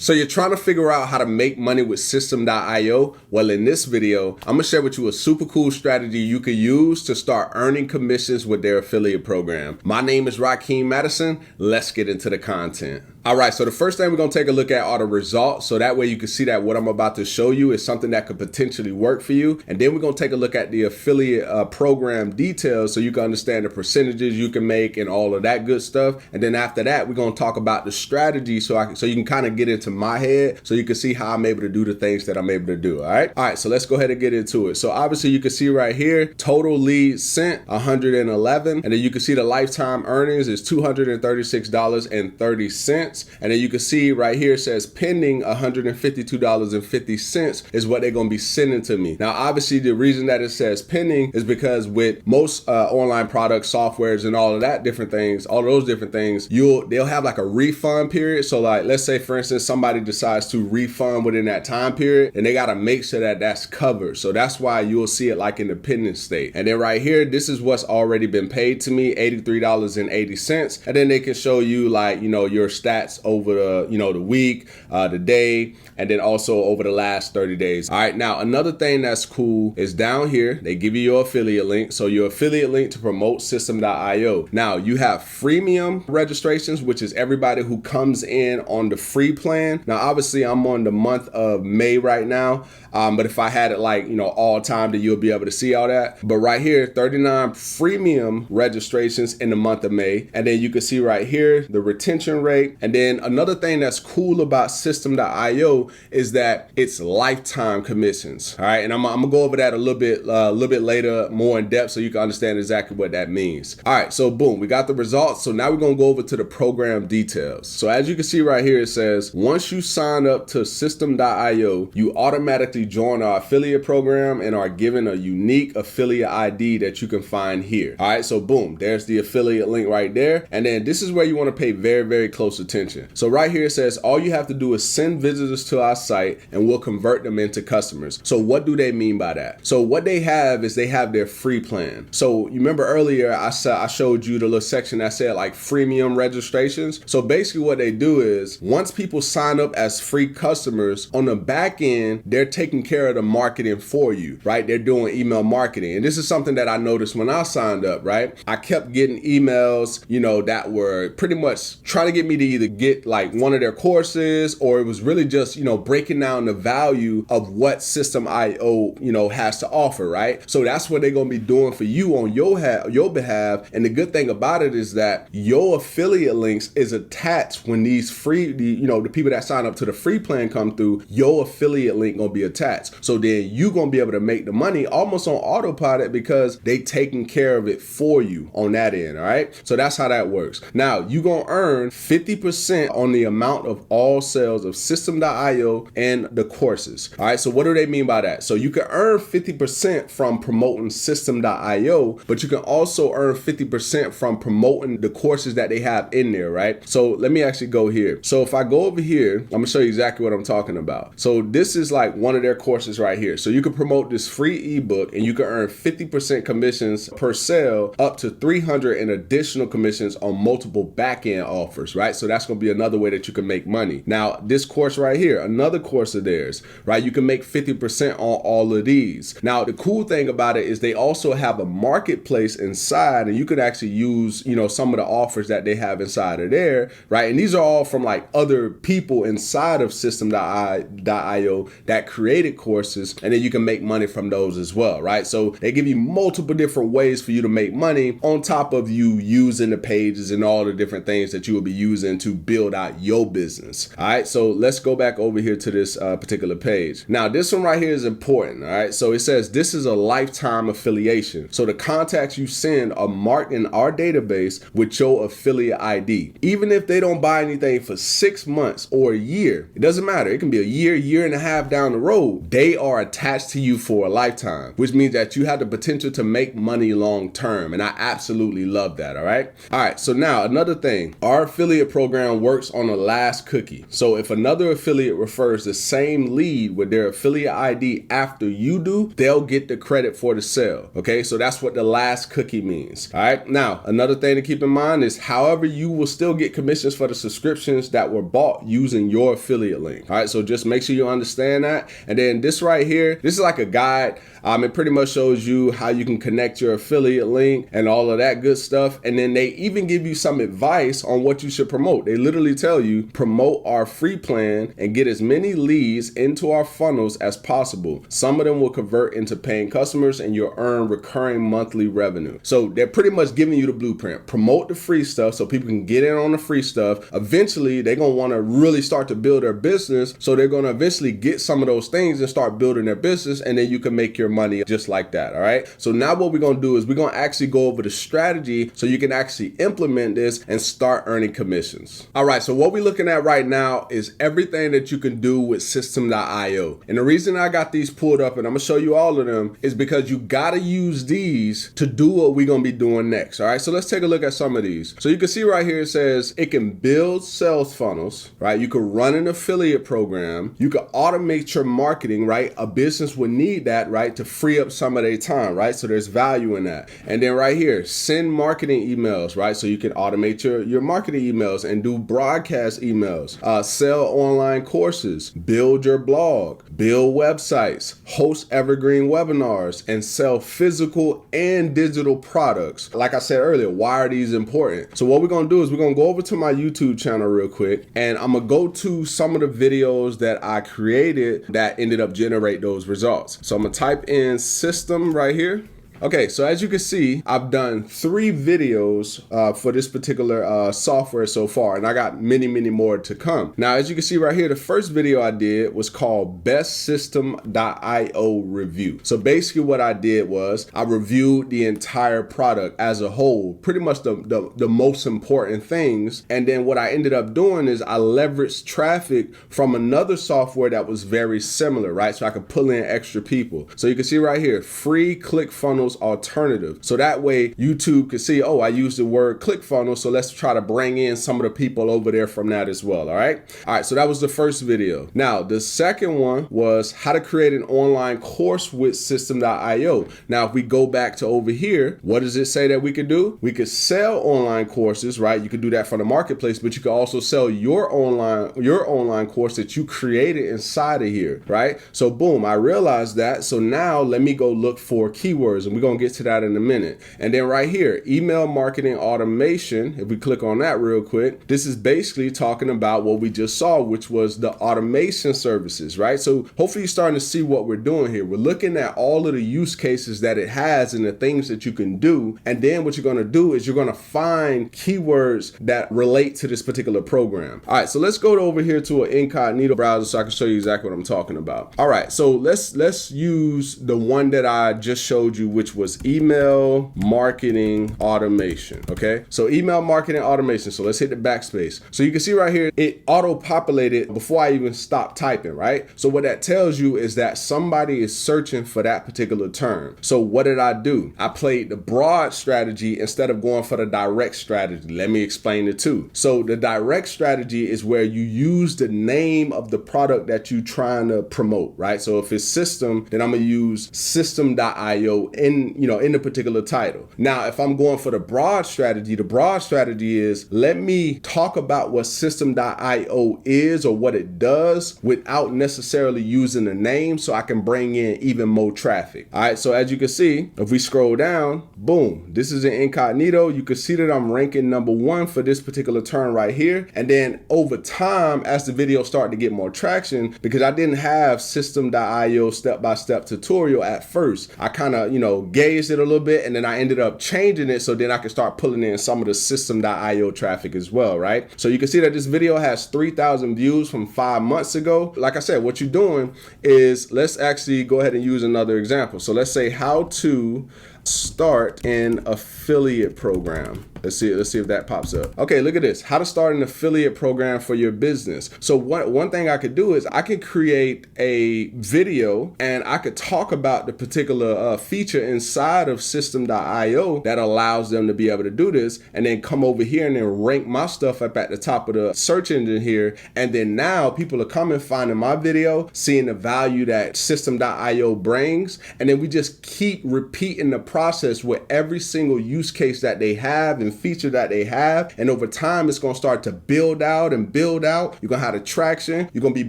So you're trying to figure out how to make money with systeme.io? Well, in this video, I'm gonna share with you a super cool strategy you can use to start earning commissions with their affiliate program. My name is Rakeem Madison. Let's get into the content. All right, so the first thing we're gonna take a look at are the results. So that way you can see that what I'm about to show you is something that could potentially work for you. And then we're gonna take a look at the affiliate program details so you can understand the percentages you can make and all of that good stuff. And then after that, we're gonna talk about the strategy so you can kind of get into my head so you can see how I'm able to do the things that I'm able to do. All right, so let's go ahead and get into it. So obviously you can see right here, total leads sent 111, and then you can see the lifetime earnings is $236.30. And then you can see right here it says pending $152.50 is what they're gonna be sending to me. Now obviously the reason that it says pending is because with most online products, softwares, and all of that different things, all of those different things, they'll have like a refund period. So like, let's say for instance, somebody decides to refund within that time period, and they got to make sure that that's covered. So that's why you'll see it like in the pending state. And then right here, this is what's already been paid to me, $83.80. And then they can show you like, your stats over the week, the day, and then also over the last 30 days. All right, now another thing that's cool is down here, they give you your affiliate link. So your affiliate link to promote systeme.io. Now you have freemium registrations, which is everybody who comes in on the free plan. Now obviously I'm on the month of May right now, but if I had it like all time, then you'll be able to see all that. But right here, 39 freemium registrations in the month of May, and then you can see right here the retention rate. And then another thing that's cool about systeme.io is that it's lifetime commissions. All right, and I'm gonna go over that a little bit later, more in depth, so you can understand exactly what that means. All right, so boom, we got the results. So now we're gonna go over to the program details. So as you can see right here, it says once you sign up to systeme.io, you automatically join our affiliate program and are given a unique affiliate ID that you can find here. All right, so boom, there's the affiliate link right there. And then this is where you want to pay very, very close attention. So right here it says all you have to do is send visitors to our site and we'll convert them into customers. So what do they mean by that? So what they have is they have their free plan. So you remember earlier I showed you the little section that said like freemium registrations. So basically what they do is once people sign up as free customers, on the back end, they're taking care of the marketing for you, right? They're doing email marketing. And this is something that I noticed when I signed up, right? I kept getting emails, that were pretty much trying to get me to either get like one of their courses, or it was really just, breaking down the value of what systeme.io, has to offer, right? So that's what they're going to be doing for you on your behalf. And the good thing about it is that your affiliate links is attached when these the people that sign up to the free plan come through, your affiliate link going to be attached. So then you going to be able to make the money almost on autopilot because they taking care of it for you on that end. All right. So that's how that works. Now you going to earn 50% on the amount of all sales of systeme.io and the courses. All right. So what do they mean by that? So you can earn 50% from promoting systeme.io, but you can also earn 50% from promoting the courses that they have in there. Right. So let me actually go here. So if I go over here, I'm gonna show you exactly what I'm talking about. So this is like one of their courses right here. So you can promote this free ebook and you can earn 50% commissions per sale, up to 300 in additional commissions on multiple back-end offers, right? So that's gonna be another way that you can make money. Now, this course right here, another course of theirs, right? You can make 50% on all of these. Now, the cool thing about it is they also have a marketplace inside, and you could actually use, some of the offers that they have inside of there, right? And these are all from like other people inside of systeme.io that created courses, and then you can make money from those as well, right? So they give you multiple different ways for you to make money on top of you using the pages and all the different things that you will be using to build out your business. All right, so let's go back over here to this particular page. Now this one right here is important. All right, so it says this is a lifetime affiliation. So the contacts you send are marked in our database with your affiliate ID. Even if they don't buy anything for 6 months or a year, it doesn't matter. It can be a year and a half down the road. They are attached to you for a lifetime, which means that you have the potential to make money long term. And I absolutely love that. All right. So now another thing, our affiliate program program works on the last cookie. So if another affiliate refers the same lead with their affiliate ID after you do, they'll get the credit for the sale. Okay, so that's what the last cookie means. All right, now another thing to keep in mind is, however, you will still get commissions for the subscriptions that were bought using your affiliate link. All right, so just make sure you understand that. And then this right here, this is like a guide. It pretty much shows you how you can connect your affiliate link and all of that good stuff. And then they even give you some advice on what you should promote. They literally tell you, promote our free plan and get as many leads into our funnels as possible. Some of them will convert into paying customers and you'll earn recurring monthly revenue. So they're pretty much giving you the blueprint. Promote the free stuff so people can get in on the free stuff. Eventually, they're going to want to really start to build their business. So they're going to eventually get some of those things and start building their business. And then you can make your money just like that. All right. So now what we're going to do is we're going to actually go over the strategy so you can actually implement this and start earning commissions. All right. So what we're looking at right now is everything that you can do with systeme.io. And the reason I got these pulled up and I'm going to show you all of them is because you got to use these to do what we're going to be doing next. All right. So let's take a look at some of these. So you can see right here, it says it can build sales funnels, right? You can run an affiliate program. You can automate your marketing, right? A business would need that, right? To free up some of their time, right? So there's value in that. And then right here, send marketing emails, right? So you can automate your marketing emails and do broadcast emails, sell online courses, build your blog, build websites, host evergreen webinars, and sell physical and digital products. Like I said earlier, why are these important? So what we're going to do is we're going to go over to my YouTube channel real quick, and I'm going to go to some of the videos that I created that ended up generate those results. So I'm going to type in system right here. Okay, so as you can see, I've done 3 videos for this particular software so far, and I got many, many more to come. Now, as you can see right here, the first video I did was called Best Systeme.io Review. So basically what I did was I reviewed the entire product as a whole, pretty much the most important things. And then what I ended up doing is I leveraged traffic from another software that was very similar, right? So I could pull in extra people. So you can see right here, free ClickFunnels alternative. So that way YouTube could see, oh, I used the word ClickFunnels, so let's try to bring in some of the people over there from that as well. All right. So that was the first video. Now, the second one was how to create an online course with systeme.io. Now, if we go back to over here, what does it say that we could do? We could sell online courses, right? You could do that from the marketplace, but you could also sell your online course that you created inside of here, right? So boom, I realized that. So now let me go look for keywords, and we're going to get to that in a minute. And then right here, email marketing automation. If we click on that real quick, this is basically talking about what we just saw, which was the automation services, right? So hopefully you're starting to see what we're doing here. We're looking at all of the use cases that it has and the things that you can do. And then what you're going to do is you're going to find keywords that relate to this particular program. All right, so let's go over here to an incognito browser so I can show you exactly what I'm talking about. All right, so let's use the one that I just showed you, which was email marketing automation. Okay, so email marketing automation. So let's hit the backspace. So you can see right here, it auto-populated before I even stopped typing, right? So what that tells you is that somebody is searching for that particular term. So what did I do? I played the broad strategy instead of going for the direct strategy. Let me explain the two. So the direct strategy is where you use the name of the product that you're trying to promote, right? So if it's system, then I'm gonna use systeme.io in the particular title. Now, if I'm going for the broad strategy is let me talk about what systeme.io is or what it does without necessarily using the name, so I can bring in even more traffic. All right, so as you can see, if we scroll down, boom, this is an incognito. You can see that I'm ranking number 1 for this particular term right here. And then over time, as the video started to get more traction, because I didn't have systeme.io step-by-step tutorial at first, I kind of, gauged it a little bit, and then I ended up changing it so then I could start pulling in some of the systeme.io traffic as well, right? So you can see that this video has 3,000 views from 5 months ago. Like I said, what you're doing is, let's actually go ahead and use another example. So let's say how to start an affiliate program. Let's see if that pops up. Okay, look at this. How to start an affiliate program for your business. So one thing I could do is I could create a video and I could talk about the particular feature inside of systeme.io that allows them to be able to do this, and then come over here and then rank my stuff up at the top of the search engine here. And then now people are coming, finding my video, seeing the value that systeme.io brings, and then we just keep repeating the process with every single use case that they have and feature that they have. And over time, it's going to start to build out and build out. You're going to have the traction. You're going to be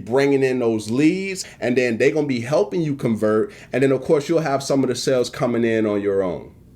bringing in those leads, and then they're going to be helping you convert. And then, of course, you'll have some of the sales coming in on your own.